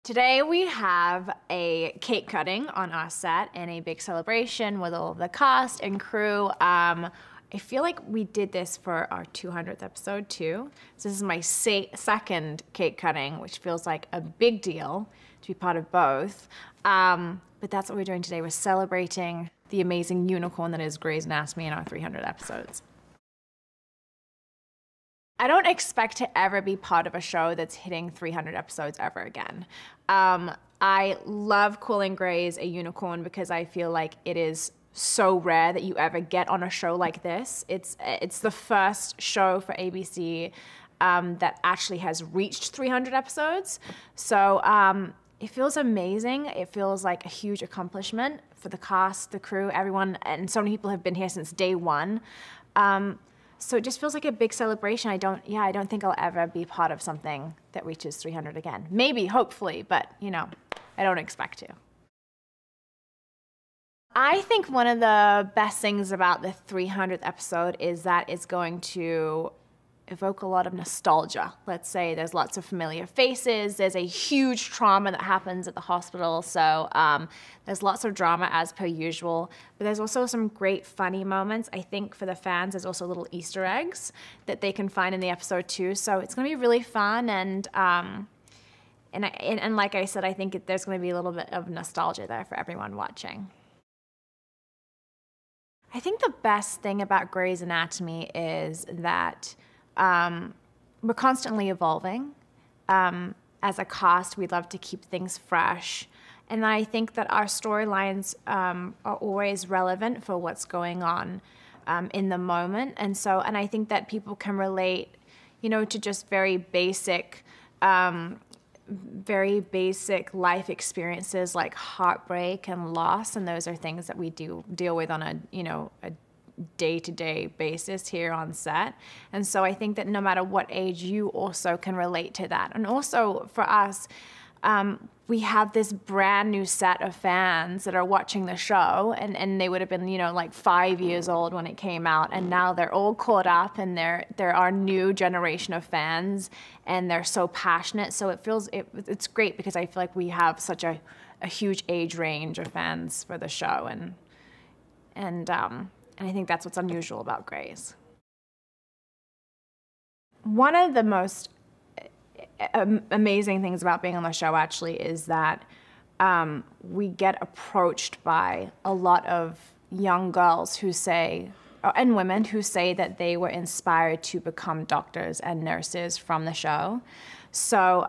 Today we have a cake cutting on our set and a big celebration with all of the cast and crew. I feel like we did this for our 200th episode too. So this is my second cake cutting, which feels like a big deal to be part of both. But that's what we're doing today. We're celebrating the amazing unicorn that is Grey's Anatomy in our 300 episodes. I don't expect to ever be part of a show that's hitting 300 episodes ever again. I love calling Grey's a unicorn because I feel like it is so rare that you ever get on a show like this. It's the first show for ABC that actually has reached 300 episodes. So it feels amazing. It feels like a huge accomplishment for the cast, the crew, everyone, and so many people have been here since day one. So it just feels like a big celebration. I don't think I'll ever be part of something that reaches 300 again. Maybe, hopefully, but I don't expect to. I think one of the best things about the 300th episode is that it's going to evoke a lot of nostalgia. Let's say there's lots of familiar faces. There's a huge trauma that happens at the hospital. So there's lots of drama as per usual, but there's also some great funny moments. I think for the fans, there's also little Easter eggs that they can find in the episode too. So it's going to be really fun. And like I said, I think there's going to be a little bit of nostalgia there for everyone watching. I think the best thing about Grey's Anatomy is that we're constantly evolving. As a cast, we love to keep things fresh. And I think that our storylines are always relevant for what's going on in the moment. And I think that people can relate, to just very basic life experiences like heartbreak and loss. And those are things that we deal with on a day-to-day basis here on set. And so I think that no matter what age, you also can relate to that. And also for us, we have this brand new set of fans that are watching the show, and they would have been, like 5 years old when it came out, and now they're all caught up, and they're our new generation of fans, and they're so passionate. So it's great because I feel like we have such a huge age range of fans for the show, and I think that's what's unusual about Grey's. One of the most amazing things about being on the show actually is that we get approached by a lot of young girls who say, and women who say that they were inspired to become doctors and nurses from the show. So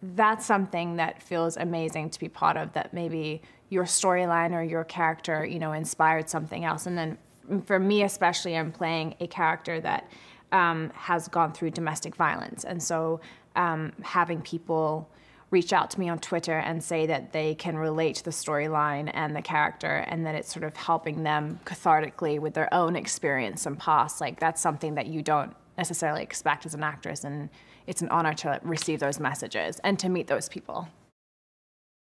that's something that feels amazing to be part of, that maybe your storyline or your character, inspired something else. And then for me especially, I'm playing a character that has gone through domestic violence. And so having people reach out to me on Twitter and say that they can relate to the storyline and the character, and that it's sort of helping them cathartically with their own experience and past, like that's something that you don't necessarily expect as an actress. And it's an honor to receive those messages and to meet those people.